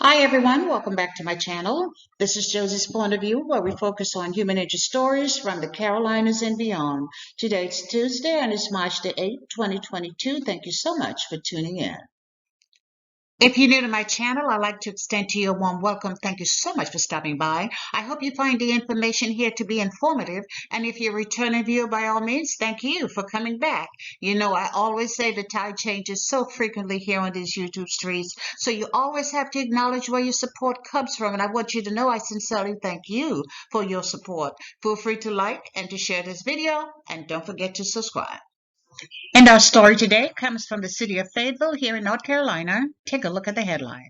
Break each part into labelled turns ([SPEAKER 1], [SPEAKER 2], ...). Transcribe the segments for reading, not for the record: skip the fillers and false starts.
[SPEAKER 1] Hi everyone, welcome back to my channel. This is Josie's Point of View, where we focus on human interest stories from the Carolinas and beyond. Today's Tuesday and it's March the 8th, 2022. Thank you so much for tuning in. If you're new to my channel, I'd like to extend to you a warm welcome. Thank you so much for stopping by. I hope you find the information here to be informative. And if you're a returning viewer, by all means, thank you for coming back. You know, I always say the tide changes so frequently here on these YouTube streets. So you always have to acknowledge where your support comes from. And I want you to know I sincerely thank you for your support. Feel free to like and to share this video. And don't forget to subscribe. And our story today comes from the city of Fayetteville here in North Carolina. Take a look at the headline.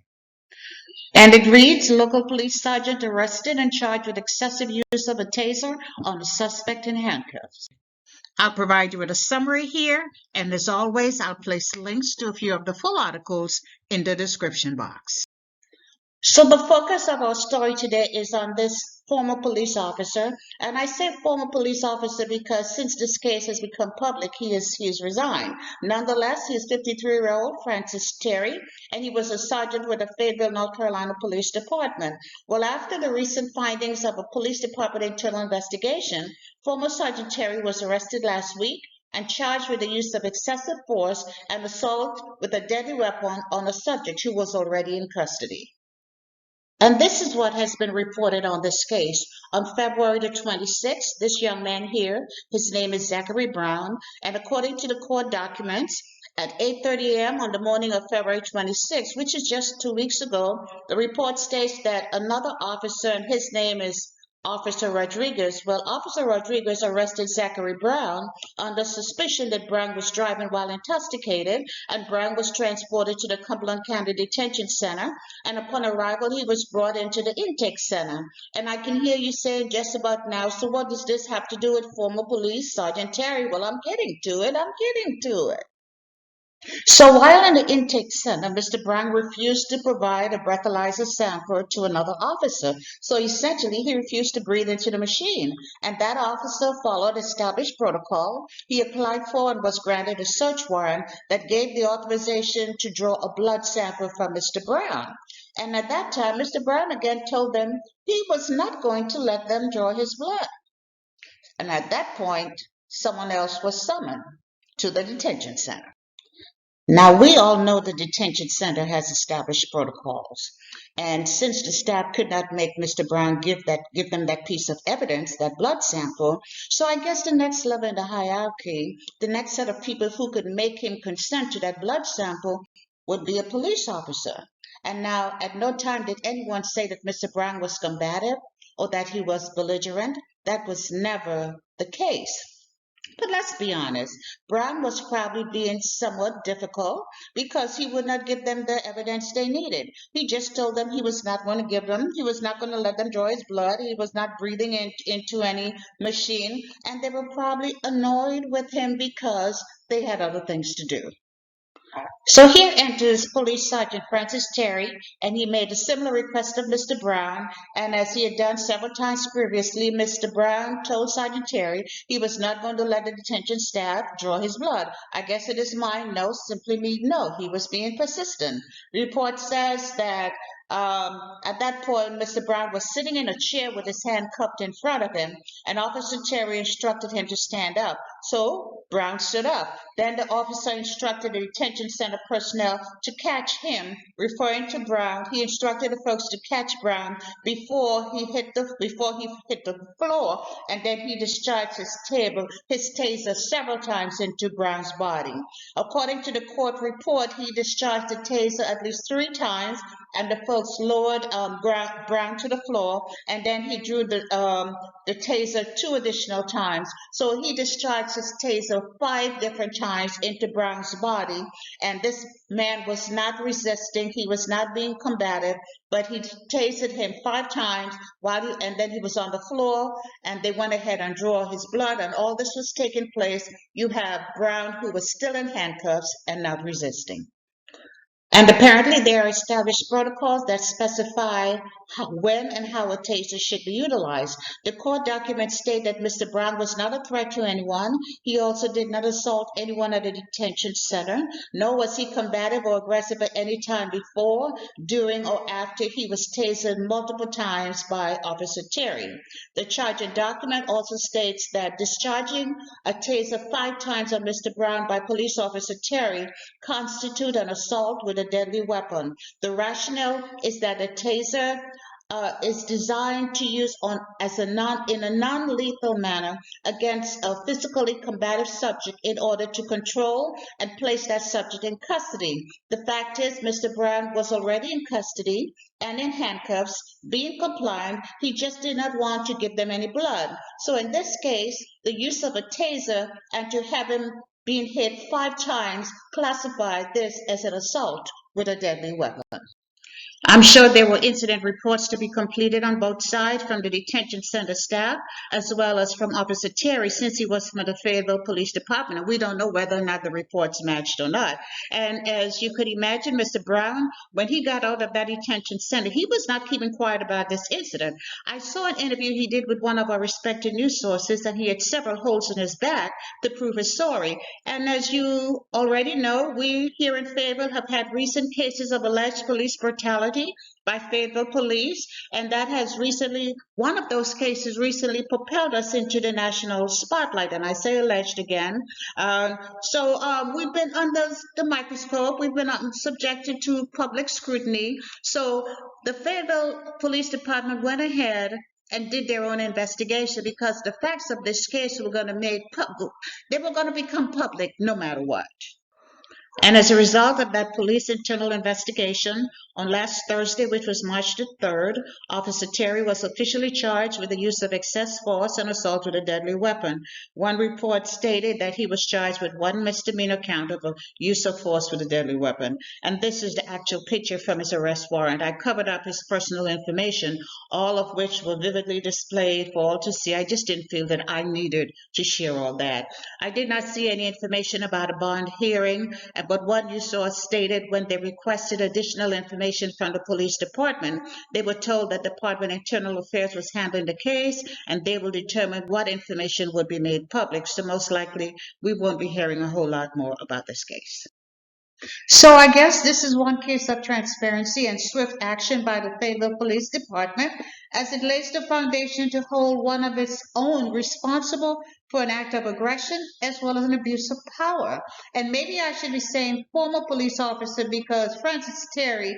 [SPEAKER 1] And it reads, local police sergeant arrested and charged with excessive use of a taser on a suspect in handcuffs. I'll provide you with a summary here, and as always, I'll place links to a few of the full articles in the description box. So the focus of our story today is on this former police officer, and I say former police officer because since this case has become public, he has resigned. Nonetheless, he is 53-year-old Francis Terry, and he was a sergeant with the Fayetteville, North Carolina Police Department. Well, after the recent findings of a police department internal investigation, former Sergeant Terry was arrested last week and charged with the use of excessive force and assault with a deadly weapon on a subject who was already in custody. And this is what has been reported on this case. On February the 26th, this young man here, his name is Zachary Brown, and according to the court documents, at 8:30 a.m. on the morning of February 26th, which is just 2 weeks ago, the report states that another officer, and his name is Officer Rodriguez. Well, Officer Rodriguez arrested Zachary Brown under suspicion that Brown was driving while intoxicated, and Brown was transported to the Cumberland County Detention Center, and upon arrival, he was brought into the intake center. And I can hear you saying just about now, so what does this have to do with former police Sergeant Terry? Well, I'm getting to it. So while in the intake center, Mr. Brown refused to provide a breathalyzer sample to another officer. So essentially, he refused to breathe into the machine. And that officer followed established protocol. He applied for and was granted a search warrant that gave the authorization to draw a blood sample from Mr. Brown. And at that time, Mr. Brown again told them he was not going to let them draw his blood. And at that point, someone else was summoned to the detention center. Now, we all know the detention center has established protocols. And since the staff could not make Mr. Brown give them that piece of evidence, that blood sample, so I guess the next level in the hierarchy, the next set of people who could make him consent to that blood sample would be a police officer. And now, at no time did anyone say that Mr. Brown was combative or that he was belligerent. That was never the case. But let's be honest, Brown was probably being somewhat difficult because he would not give them the evidence they needed. He just told them he was not going to give them, he was not going to let them draw his blood, he was not breathing into any machine, and they were probably annoyed with him because they had other things to do. So here enters Police Sergeant Francis Terry, and he made a similar request of Mr. Brown, and as he had done several times previously, Mr. Brown told Sergeant Terry he was not going to let the detention staff draw his blood. I guess it is mine, no, simply mean no. He was being persistent. The report says that at that point, Mr. Brown was sitting in a chair with his hand cupped in front of him, and Officer Terry instructed him to stand up. So Brown stood up. Then the officer instructed the detention center personnel to catch him, referring to Brown. He instructed the folks to catch Brown before he hit the floor, and then he discharged his taser several times into Brown's body. According to the court report, he discharged the taser at least 3 times, and the folks lowered Brown to the floor, and then he drew the taser 2 additional times. So he discharged his taser 5 different times into Brown's body, and this man was not resisting, he was not being combative, but he tasered him 5 times and then he was on the floor, and they went ahead and drew his blood, and all this was taking place. You have Brown, who was still in handcuffs and not resisting. And apparently there are established protocols that specify when and how a taser should be utilized. The court documents state that Mr. Brown was not a threat to anyone. He also did not assault anyone at the detention center, nor was he combative or aggressive at any time before, during, or after he was tasered multiple times by Officer Terry. The charging document also states that discharging a taser 5 times on Mr. Brown by police officer Terry constitute an assault with a deadly weapon. The rationale is that a taser is designed to use in a non-lethal manner against a physically combative subject in order to control and place that subject in custody. The fact is, Mr. Brown was already in custody and in handcuffs, being compliant. He just did not want to give them any blood. So in this case, the use of a taser and to have him being hit 5 times classified this as an assault with a deadly weapon. I'm sure there were incident reports to be completed on both sides from the detention center staff as well as from Officer Terry, since he was from the Fayetteville Police Department. And we don't know whether or not the reports matched or not. And as you could imagine, Mr. Brown, when he got out of that detention center, he was not keeping quiet about this incident. I saw an interview he did with one of our respected news sources, and he had several holes in his back to prove his story. And as you already know, we here in Fayetteville have had recent cases of alleged police brutality by Fayetteville police, and that has one of those cases recently propelled us into the national spotlight, and I say alleged again. So we've been under the microscope, we've been subjected to public scrutiny. So the Fayetteville Police Department went ahead and did their own investigation, because the facts of this case were going to become public no matter what. And as a result of that police internal investigation, on last Thursday, which was March the 3rd, Officer Terry was officially charged with the use of excess force and assault with a deadly weapon. One report stated that he was charged with 1 misdemeanor count of use of force with a deadly weapon. And this is the actual picture from his arrest warrant. I covered up his personal information, all of which were vividly displayed for all to see. I just didn't feel that I needed to share all that. I did not see any information about a bond hearing, but what you saw stated when they requested additional information from the police department, they were told that the Department of Internal Affairs was handling the case and they will determine what information would be made public. So most likely we won't be hearing a whole lot more about this case. So I guess this is one case of transparency and swift action by the Fayetteville Police Department, as it lays the foundation to hold one of its own responsible for an act of aggression as well as an abuse of power. And maybe I should be saying former police officer, because Francis Terry,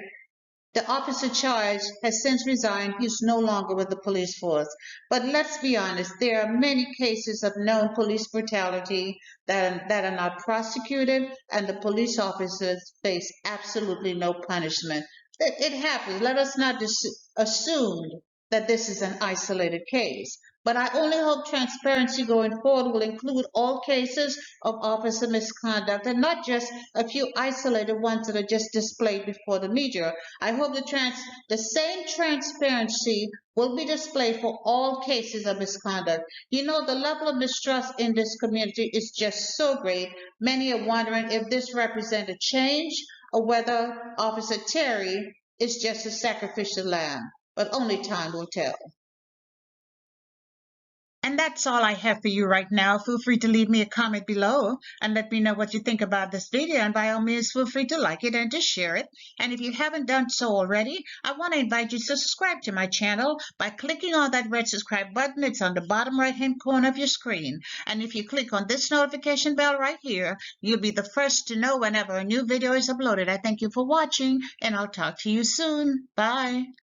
[SPEAKER 1] the officer charged, has since resigned. He's no longer with the police force. But let's be honest, there are many cases of known police brutality that are not prosecuted, and the police officers face absolutely no punishment. It happens. Let us not assume that this is an isolated case. But I only hope transparency going forward will include all cases of officer misconduct and not just a few isolated ones that are just displayed before the media. I hope the same transparency will be displayed for all cases of misconduct. You know, the level of mistrust in this community is just so great. Many are wondering if this represents a change or whether Officer Terry is just a sacrificial lamb. But only time will tell. And that's all I have for you right now. Feel free to leave me a comment below and let me know what you think about this video. And by all means, feel free to like it and to share it. And if you haven't done so already, I want to invite you to subscribe to my channel by clicking on that red subscribe button. It's on the bottom right-hand corner of your screen. And if you click on this notification bell right here, you'll be the first to know whenever a new video is uploaded. I thank you for watching, and I'll talk to you soon. Bye.